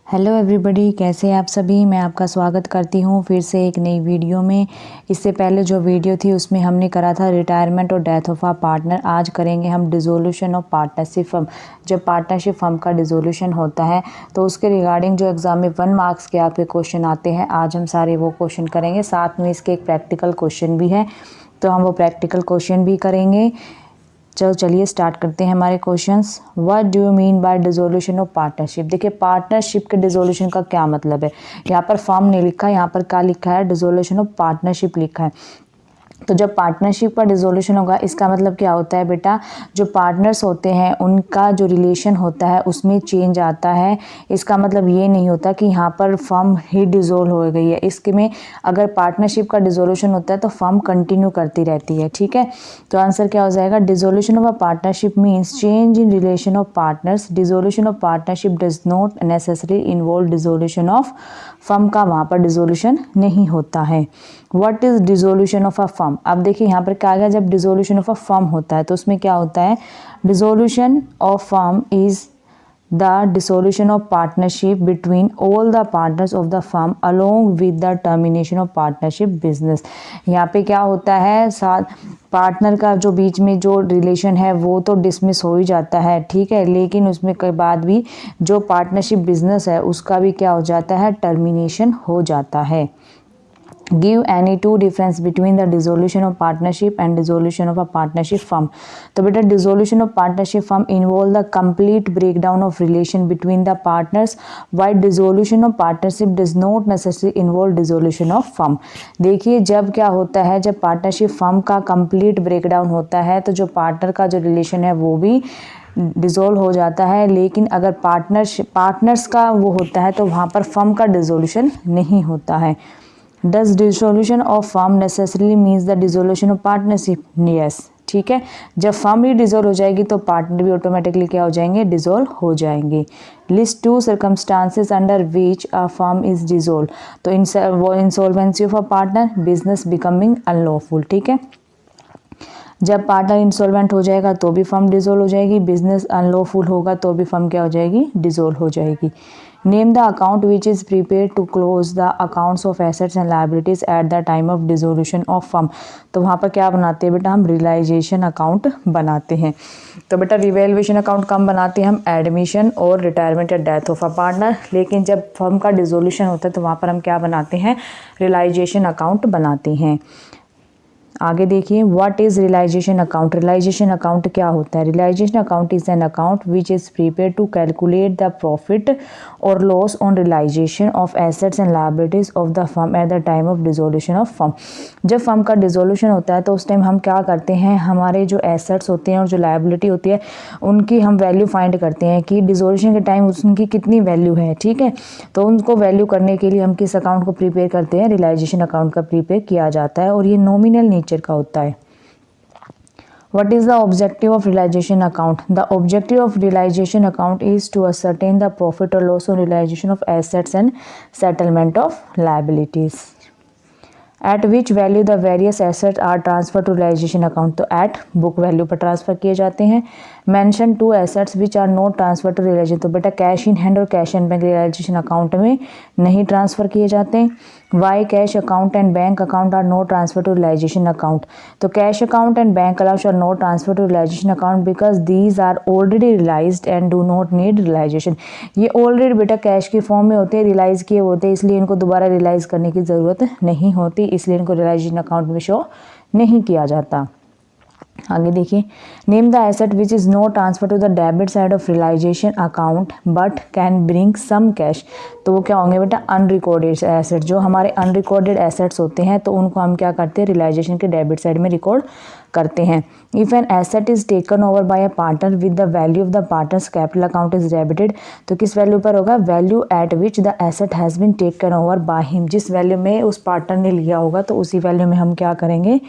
Hello everybody, कैसे हैं आप सभी। मैं आपका स्वागत करती हूं फिर से एक नई वीडियो में। इससे पहले जो वीडियो थी उसमें हमने करा था रिटायरमेंट और डेथ ऑफ आ पार्टनर। आज करेंगे हम डिसोल्यूशन ऑफ पार्टनरशिप फर्म। जब पार्टनरशिप फर्म का डिसोल्यूशन होता है तो उसके रिगार्डिंग जो एग्ज़ाम में 1 मार्क्स के आपके क्वेश्चन आते हैं, आज हम सारे वो क्वेश्चन करेंगे। साथ में इसके एक प्रैक्टिकल क्वेश्चन भी है, तो हम वो प्रैक्टिकल क्वेश्चन भी करेंगे। चलिए स्टार्ट करते हैं हमारे questions. What do you mean by dissolution of partnership. देखिए, पार्टनरशिप के डिसोल्यूशन का क्या मतलब है। यहाँ पर फर्म नहीं लिखा है, यहाँ पर क्या लिखा है, डिसोल्यूशन ऑफ पार्टनरशिप लिखा है। तो जब पार्टनरशिप का डिसोल्यूशन होगा, इसका मतलब क्या होता है बेटा, जो पार्टनर्स होते हैं उनका जो रिलेशन होता है उसमें चेंज आता है। इसका मतलब ये नहीं होता कि यहाँ पर फर्म ही डिसोल्व हो गई है। इसके में अगर पार्टनरशिप का डिसोल्यूशन होता है तो फर्म कंटिन्यू करती रहती है। ठीक है, तो आंसर क्या हो जाएगा, dissolution of a partnership means change in relation of partners. Dissolution of partnership does not necessary involve dissolution of firm का वहाँ पर डिसोल्यूशन नहीं होता है। What is dissolution of a firm. अब देखिए यहाँ पर क्या आ गया, जब डिसोल्यूशन ऑफ अ फर्म होता है तो उसमें क्या होता है, dissolution of firm is the dissolution of partnership between all the partners of the firm along with the termination of partnership business. यहाँ पे क्या होता है, साथ पार्टनर का जो बीच में जो रिलेशन है वो तो डिसमिस हो ही जाता है, ठीक है, लेकिन उसमें के बाद भी जो पार्टनरशिप बिजनेस है उसका भी क्या हो जाता है, टर्मिनेशन हो जाता है। Give any two difference between the dissolution of partnership and dissolution of a partnership firm। तो बेटा dissolution of partnership firm involve the complete breakdown of relation between the partners, while dissolution of partnership does not necessarily involve dissolution of firm। देखिए, जब क्या होता है, जब partnership firm का complete breakdown होता है तो जो पार्टनर का जो रिलेशन है वो भी डिसॉल्व हो जाता है, लेकिन अगर पार्टनर्स का वो होता है तो वहाँ पर फर्म का डिसोल्यूशन नहीं होता है। Does dissolution of firm necessarily means the dissolution of partnership? Yes, ठीक है, जब फर्म ही डिसॉल्व हो जाएगी तो पार्टनर भी ऑटोमेटिकली क्या हो जाएंगे, डिसॉल्व हो जाएंगे। List 2 circumstances under which a firm is dissolve. तो insolvency of a partner, business becoming unlawful. ठीक है, जब पार्टनर इंसॉल्वेंट हो जाएगा तो भी फर्म डिसॉल्व हो जाएगी, बिजनेस अनलॉफुल होगा तो भी फर्म क्या हो जाएगी, डिसॉल्व हो जाएगी। Name the account which is prepare to close the accounts of assets and liabilities at the time of dissolution of firm. तो वहाँ पर क्या बनाते हैं बेटा, हम रियलाइजेशन अकाउंट बनाते हैं। तो बेटा रिवैल्यूएशन अकाउंट कम बनाते हैं हम, एडमिशन और रिटायरमेंट या डेथ ऑफ अ पार्टनर, लेकिन जब फर्म का डिसोल्यूशन होता है तो वहाँ पर हम क्या बनाते हैं, रियलाइजेशन अकाउंट बनाते हैं। आगे देखिए, what is realisation account. Realisation account क्या होता है। Realisation account is an account which is prepare to calculate the profit और loss on realisation of assets and liabilities of the firm at the time of dissolution of firm. जब firm का dissolution होता है तो उस time हम क्या करते हैं, हमारे जो एसेट्स होते हैं और जो लायबिलिटी होती है उनकी हम वैल्यू फाइंड करते हैं कि डिसोल्यूशन के टाइम उनकी कितनी वैल्यू है। ठीक है, तो उनको वैल्यू करने के लिए हम किस अकाउंट को प्रिपेयर करते हैं, रियलाइजेशन अकाउंट का प्रिपेयर किया जाता है, और ये नॉमिनल नेचर का होता है। What is the objective of realization account? The objective of realization account is to ascertain the profit or loss on realization of assets and settlement of liabilities. At which value the various assets are transferred to realization account। तो at book value पर transfer किए जाते हैं। Mention 2 assets which are not transferred to realization। तो बेटा cash in hand और cash and bank realisation account में नहीं ट्रांसफ़र किए जाते। Why cash account and bank account are not transfer to realisation account. तो cash account and bank account are not transfer to realisation account because these are already realised and do not need realisation. ये already बेटा cash के form में होते हैं, realise किए होते हैं, इसलिए इनको दोबारा रियलाइज करने की ज़रूरत नहीं होती, इसलिए इनको रियलाइजेशन अकाउंट में शो नहीं किया जाता। आगे देखिए, name the asset which is not transfer to the debit side of realisation account but can bring some cash. तो वो क्या होंगे बेटा, अनरिकॉर्डेड एसेट। जो हमारे अनरिकॉर्डेड एसेट्स होते हैं तो उनको हम क्या करते हैं, रियलाइजेशन के डेबिट साइड में रिकॉर्ड करते हैं। If an asset is taken over by a partner with the value of the partner's capital account is debited. तो किस वैल्यू पर होगा, value at which the asset has been taken over by him. जिस value में उस partner ने लिया होगा तो उसी वैल्यू में हम क्या करेंगे,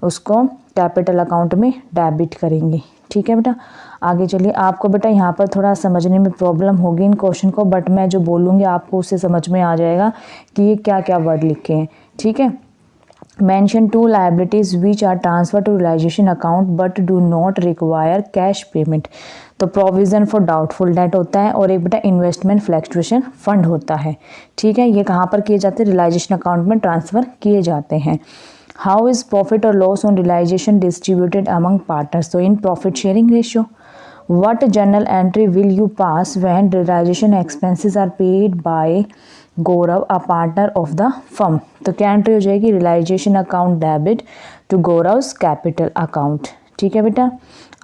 उसको कैपिटल अकाउंट में डेबिट करेंगे। ठीक है बेटा, आगे चलिए। आपको बेटा यहाँ पर थोड़ा समझने में प्रॉब्लम होगी इन क्वेश्चन को, बट मैं जो बोलूँगी आपको उससे समझ में आ जाएगा कि ये क्या क्या वर्ड लिखे हैं। ठीक है, mention two liabilities which are transferred to realization account but do not require cash payment। तो प्रोविज़न फॉर डाउटफुल डेट होता है और एक बेटा इन्वेस्टमेंट फ्लक्चुएशन फंड होता है। ठीक है, ये कहाँ पर किए जाते हैं? रियलाइजेशन अकाउंट में ट्रांसफ़र किए जाते हैं। हाउ इज़ प्रॉफिट और loss on realisation distributed among partners? तो in profit sharing ratio. What journal entry will you pass when realization expenses are paid by Gaurav a partner of the firm? तो क्या entry हो जाएगी? Realisation account debit to Gaurav's capital account. ठीक है बेटा,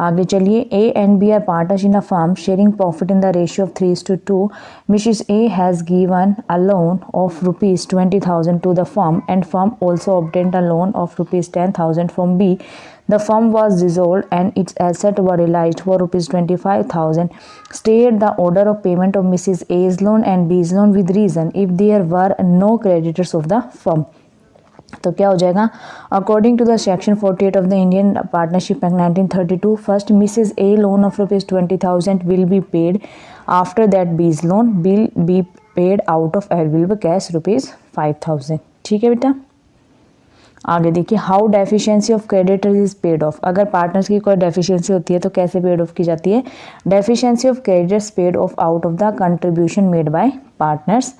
आगे चलिए। A and B are partners in a firm sharing profit in the ratio of 3:2। Mrs A has given a loan of ₹20,000 to the firm and firm also obtained a loan of ₹10,000 from B. The firm was dissolved and its assets were realized for ₹25,000. State the order of payment of Mrs. A's loan and B's loan with reason if there were no creditors of the firm। तो क्या हो जाएगा? According to the section 48 of the Indian partnership act 1932, first Mrs A loan of ₹20,000 will be paid. After that B's loan will be paid out of available cash ₹5,000। ठीक है बेटा, आगे देखिए। How deficiency of creditors is paid off? अगर partners की कोई deficiency होती है तो कैसे पेड ऑफ की जाती है? Deficiency of creditors paid off out of the contribution made by partners.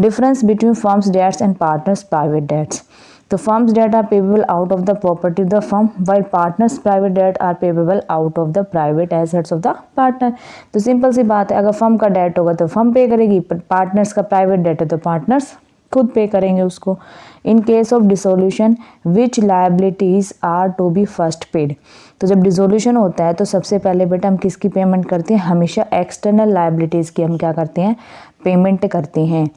Difference between firm's debts and partners private debts. तो firm's debt are payable out of the property of the firm while partners private debt are payable out of the private assets of the partner. तो simple सी बात है, अगर firm का date होगा तो firm पे करेगी, पार्टनर्स का प्राइवेट डेट है तो पार्टनर्स खुद पे करेंगे उसको। In case of dissolution which liabilities are to be first paid? तो जब डिसोल्यूशन होता है तो सबसे पहले बेटा हम किसकी पेमेंट करते हैं? हमेशा एक्सटर्नल लायबिलिटीज़ की हम क्या करते हैं? पेमेंट करते हैं।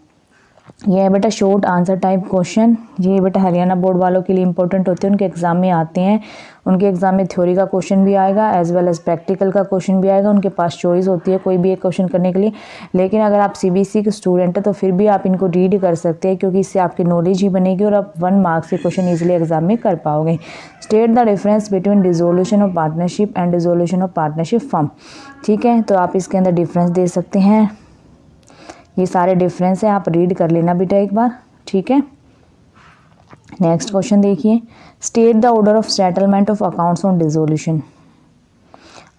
ये है बेटा शॉर्ट आंसर टाइप क्वेश्चन। ये बेटा हरियाणा बोर्ड वालों के लिए इंपॉर्टेंट होते हैं, उनके एग्जाम में आते हैं। उनके एग्जाम में थ्योरी का क्वेश्चन भी आएगा एज वेल एज प्रैक्टिकल का क्वेश्चन भी आएगा। उनके पास चॉइस होती है कोई भी एक क्वेश्चन करने के लिए, लेकिन अगर आप सीबीएसई के स्टूडेंट हैं तो फिर भी आप इनको रीड कर सकते हैं, क्योंकि इससे आपकी नॉलेज ही बनेगी और आप 1 मार्क्स के क्वेश्चन ईजिली एग्जाम में कर पाओगे। State the difference between dissolution of partnership and dissolution of partnership firm. ठीक है, तो आप इसके अंदर डिफरेंस दे सकते हैं। ये सारे डिफरेंस है, आप रीड कर लेना बेटा एक बार। ठीक है, नेक्स्ट क्वेश्चन देखिए। State the order of settlement of accounts on dissolution.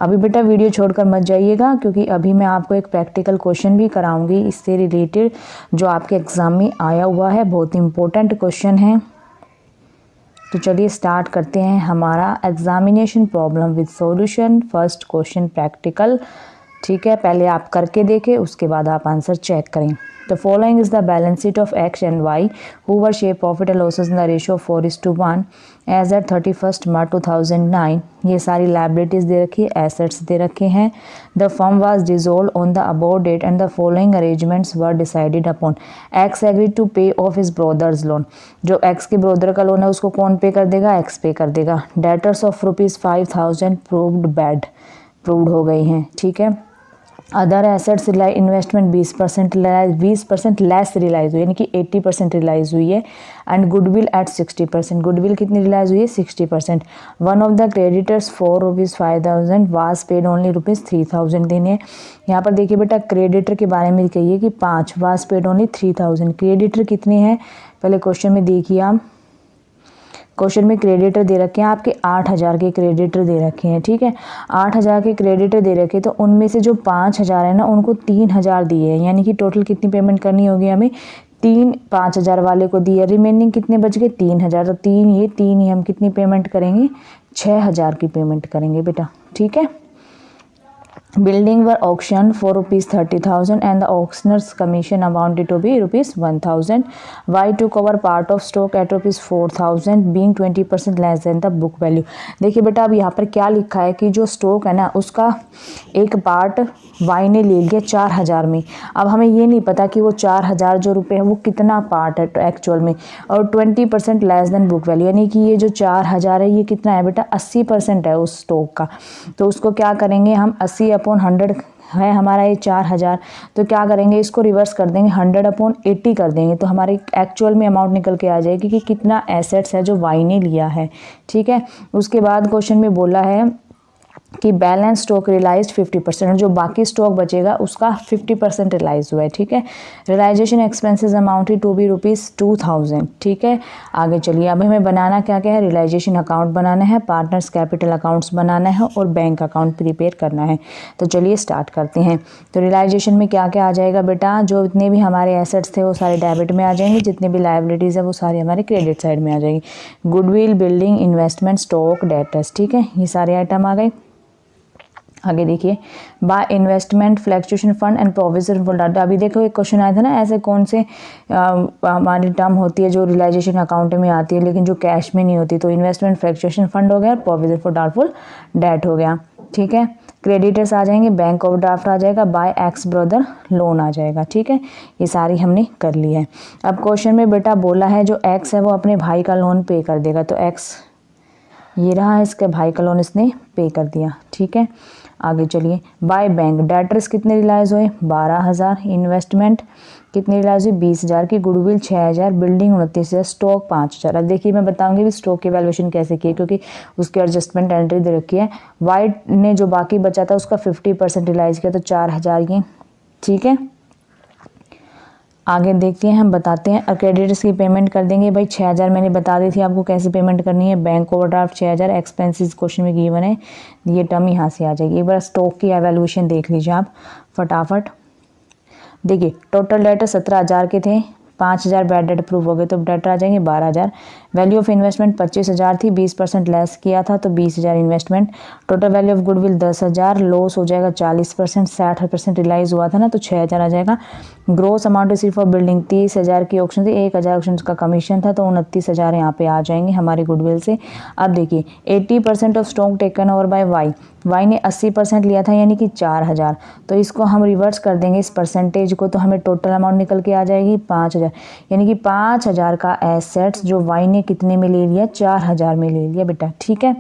अभी बेटा वीडियो छोड़कर मत जाइएगा, क्योंकि अभी मैं आपको एक प्रैक्टिकल क्वेश्चन भी कराऊंगी इससे रिलेटेड, जो आपके एग्जाम में आया हुआ है, बहुत इंपॉर्टेंट क्वेश्चन है। तो चलिए स्टार्ट करते हैं हमारा examination problem with solution. First question practical. ठीक है, पहले आप करके देखें, उसके बाद आप आंसर चेक करें। The following is the balance sheet of X and Y who were share profit and losses in the ratio of 4:1 as at 31st March 2009। ये सारी liabilities दे रखी है, assets दे रखे हैं। The firm was dissolved on the above date and the following arrangements were decided upon। X agreed to pay off his brother's loan। जो X के brother का loan है उसको कौन पे कर देगा? X पे कर देगा। Debtors of ₹5,000 proved bad, proved हो गई हैं। ठीक है, other assets investment 20% less realise हुई, यानी कि 80% रियलाइज हुई है। एंड गुडविल एट 60%, गुडविल कितनी रियलाइज हुई है? 60%। One of the creditors for ₹5,000 was paid only ₹3,000 देने हैं। यहाँ पर देखिए बेटा क्रेडिटर के बारे में कहिए कि 5 वाज पेड ओनली 3,000। क्रेडिटर कितने हैं पहले क्वेश्चन में देखिए आप। क्वेश्चन में क्रेडिटर दे रखे हैं आपके 8,000 के क्रेडिटर दे रखे हैं। ठीक है, 8,000 के क्रेडिटर दे रखे, तो उनमें से जो 5,000 है ना उनको 3,000 दिए हैं, यानी कि टोटल कितनी पेमेंट करनी होगी हमें? 5,000 वाले को दिए, रिमेनिंग कितने बच गए? 3,000। तो 3 ही हम कितनी पेमेंट करेंगे? 6,000 की पेमेंट करेंगे बेटा। ठीक है, building were auctioned for ₹30,000 and the auctioneer's commission amounted to be ₹1,000। Y took over part of stock at ₹4,000 being 20% less than the book value। देखिए बेटा अब यहाँ पर क्या लिखा है कि जो स्टॉक है ना उसका एक पार्ट Y ने ले लिया 4,000 में। अब हमें ये नहीं पता कि वो 4,000 जो रुपये है वो कितना पार्ट है एक्चुअल में, और 20% लेस देन बुक वैल्यू, यानी कि ये जो 4,000 है ये कितना है बेटा? 80% है उस स्टॉक का। तो उसको क्या करेंगे हम? 80/100 है हमारा ये 4,000, तो क्या करेंगे? इसको रिवर्स कर देंगे, 100/80 कर देंगे, तो हमारे एक्चुअल में अमाउंट निकल के आ जाएगी कि कितना एसेट्स है जो Y ने लिया है। ठीक है, उसके बाद क्वेश्चन में बोला है कि बैलेंस स्टॉक रियलाइज्ड 50%, जो बाकी स्टॉक बचेगा उसका 50% रियलाइज हुआ है। ठीक है, realisation expenses amounted to be ₹2000। ठीक है, आगे चलिए। अब हमें बनाना क्या क्या है, रियलाइजेशन अकाउंट बनाना है, पार्टनर्स कैपिटल अकाउंट्स बनाना है और बैंक अकाउंट प्रिपेयर करना है। तो चलिए स्टार्ट करते हैं। तो रियलाइजेशन में क्या क्या आ जाएगा बेटा, जो इतने भी हमारे एसेट्स थे वो सारे डेबिट में आ जाएंगे, जितने भी लायबिलिटीज़ है वो सारे हमारे क्रेडिट साइड में आ जाएंगी। Goodwill, building, investment, stock, debtors. ठीक है, ये सारे आइटम आ गए। आगे देखिए, by investment, fluctuation fund and provision for data. अभी देखो एक क्वेश्चन आया था ना, ऐसे कौन से हमारी टर्म होती है जो रियलाइजेशन अकाउंट में आती है लेकिन जो कैश में नहीं होती। तो इन्वेस्टमेंट फ्लैक्चुएशन फंड हो गया, प्रोविजन फॉर डाउटफुल डेट हो गया। ठीक है, क्रेडिटर्स आ जाएंगे, बैंक ओवरड्राफ्ट आ जाएगा, बाय एक्स ब्रदर लोन आ जाएगा। ठीक है, ये सारी हमने कर ली है। अब क्वेश्चन में बेटा बोला है जो एक्स है वो अपने भाई का लोन पे कर देगा, तो एक्स ये रहा, इसके भाई का लोन इसने पे कर दिया। ठीक है, आगे चलिए। बाय बैंक, डेटर्स कितने रियलाइज हुए, 12,000, इन्वेस्टमेंट कितनी रियलाइज हुई, 20,000 की, गुडविल 6,000, बिल्डिंग 29,000, स्टॉक 5,000। अब देखिए मैं बताऊंगी भी स्टॉक की वैल्यूएशन कैसे की है, क्योंकि उसकी एडजस्टमेंट एंट्री दे रखी है। वाइट ने जो बाकी बचा था उसका 50% रियलाइज किया, तो 4,000 ये। ठीक है, आगे देखते हैं, हम बताते हैं। क्रेडिटर्स की पेमेंट कर देंगे भाई 6,000, मैंने बता दी थी आपको कैसे पेमेंट करनी है। बैंक ओवरड्राफ्ट 6,000, एक्सपेंसेस क्वेश्चन में गिवन है, ये टर्म यहाँ से आ जाएगी। एक बार स्टॉक की एवेल्यूएशन देख लीजिए आप फटाफट। देखिए टोटल डेटर 17,000 के थे, 5,000 बैड डेट अप्रूव हो गए तो डेटर आ जाएंगे 12,000। वैल्यू ऑफ इन्वेस्टमेंट 25,000 थी, 20% लेस किया था तो 20,000 investment. Total value of goodwill 10,000, loss हो जाएगा 40%, 60% रियलाइज हुआ था ना तो 6,000 आ जाएगा। Gross amount receive for building 30,000 की ऑप्शन थी, 1,000 ऑप्शन का कमीशन था, तो 29,000 यहाँ पे आ जाएंगे हमारे गुडविल से। अब देखिए 80% of stock taken over by Y ने 80% लिया था यानी कि 4,000, तो इसको हम रिवर्स कर देंगे इस परसेंटेज को, तो हमें टोटल अमाउंट निकल के आ जाएगी 5,000। यानी कि 5,000 का एसेट्स जो वाई ने कितने में ले लिया, 4,000 में ले लिया बेटा। ठीक है,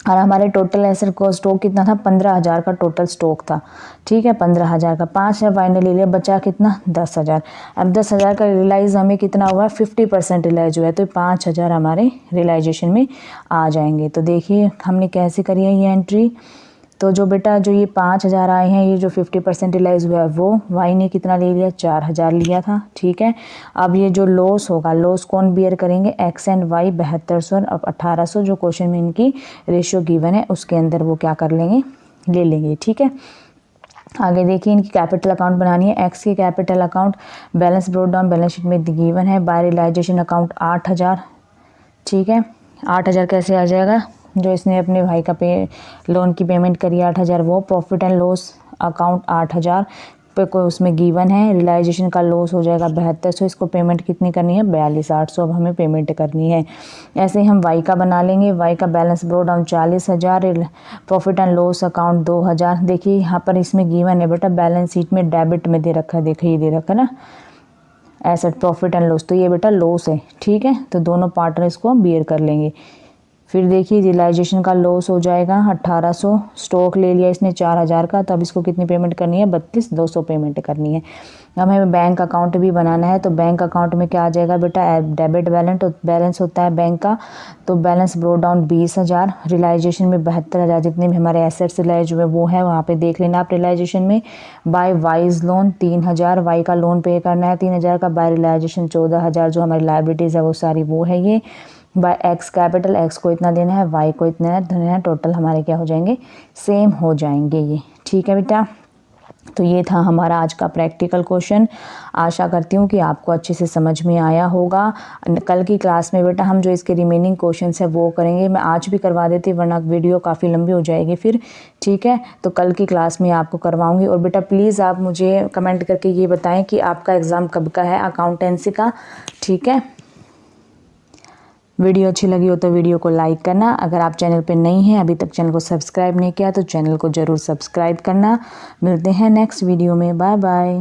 और हमारे टोटल एसेट को स्टॉक कितना था, 15,000 का टोटल स्टॉक था। ठीक है, 15,000 का 5,000 वाई ने ले लिया, बचा कितना, 10,000। अब 10,000 का रियलाइज हमें कितना हुआ, 50% रियलाइज हुआ है, तो 5,000 हमारे रियलाइजेशन में आ जाएंगे। तो देखिए हमने कैसे करी है ये एंट्री। तो जो बेटा जो ये 5,000 आए हैं, ये जो 50% रियलाइज हुआ है वो वाई ने कितना ले लिया, 4,000 लिया था। ठीक है, अब ये जो लॉस होगा, लॉस कौन बियर करेंगे, एक्स एंड वाई 7200 और 1800, जो क्वेश्चन में इनकी रेशियो गिवन है उसके अंदर वो क्या कर लेंगे, ले लेंगे। ठीक है, आगे देखिए इनकी कैपिटल अकाउंट बनानी है। एक्स की capital account balance brought down balance sheet में गिवन है। By realisation account 8,000। ठीक है, 8,000 कैसे आ जाएगा, जो इसने अपने भाई का लोन की पेमेंट करी 8,000 वो। प्रॉफिट एंड लॉस अकाउंट 8,000 पे कोई उसमें गिवन है। रियलाइजेशन का लॉस हो जाएगा 7200, इसको पेमेंट कितनी करनी है, 42,800 अब हमें पेमेंट करनी है। ऐसे ही हम वाई का बना लेंगे। वाई का balance bro down 40,000, profit and loss account 2,000। देखिए यहाँ पर इसमें गिवन है बेटा, बैलेंस शीट में डेबिट में दे रखा है, देखिए ये दे रखा है ना एसेट प्रॉफिट एंड लॉस, तो ये बेटा लॉस है। ठीक है, तो दोनों पार्टनर इसको बियर कर लेंगे। फिर देखिए रियलाइजेशन का लॉस हो जाएगा 1,800, स्टॉक ले लिया इसने 4,000 का, तब इसको कितनी पेमेंट करनी है, 32,200 पेमेंट करनी है। अब हमें बैंक अकाउंट भी बनाना है, तो बैंक अकाउंट में क्या आ जाएगा बेटा, डेबिट बैलेंस होता है बैंक का, तो बैलेंस ब्रो डाउन 20,000, रियलाइजेशन में 72,000, जितने भी हमारे एसेट्स रियलाइज हुए वो है वहाँ पे देख लेना आप रियलाइजेशन में। बाय वाइज लोन 3,000, वाई का लोन पे करना है 3,000 का। बाय रियलाइजेशन 14,000, जो हमारी लाइबिलिटीज़ है वो सारी वो है ये। बाय एक्स कैपिटल, एक्स को इतना देना है, वाई को इतना देना है, टोटल हमारे क्या हो जाएंगे, सेम हो जाएंगे ये। ठीक है बेटा, तो ये था हमारा आज का प्रैक्टिकल क्वेश्चन। आशा करती हूँ कि आपको अच्छे से समझ में आया होगा। कल की क्लास में बेटा हम जो इसके रिमेनिंग क्वेश्चंस है वो करेंगे। मैं आज भी करवा देती वरना वीडियो काफ़ी लंबी हो जाएगी फिर। ठीक है, तो कल की क्लास में आपको करवाऊँगी। और बेटा प्लीज़ आप मुझे कमेंट करके ये बताएं कि आपका एग्ज़ाम कब का है अकाउंटेंसी का। ठीक है, वीडियो अच्छी लगी हो तो वीडियो को लाइक करना। अगर आप चैनल पे नई हैं, अभी तक चैनल को सब्सक्राइब नहीं किया तो चैनल को ज़रूर सब्सक्राइब करना। मिलते हैं नेक्स्ट वीडियो में, बाय बाय।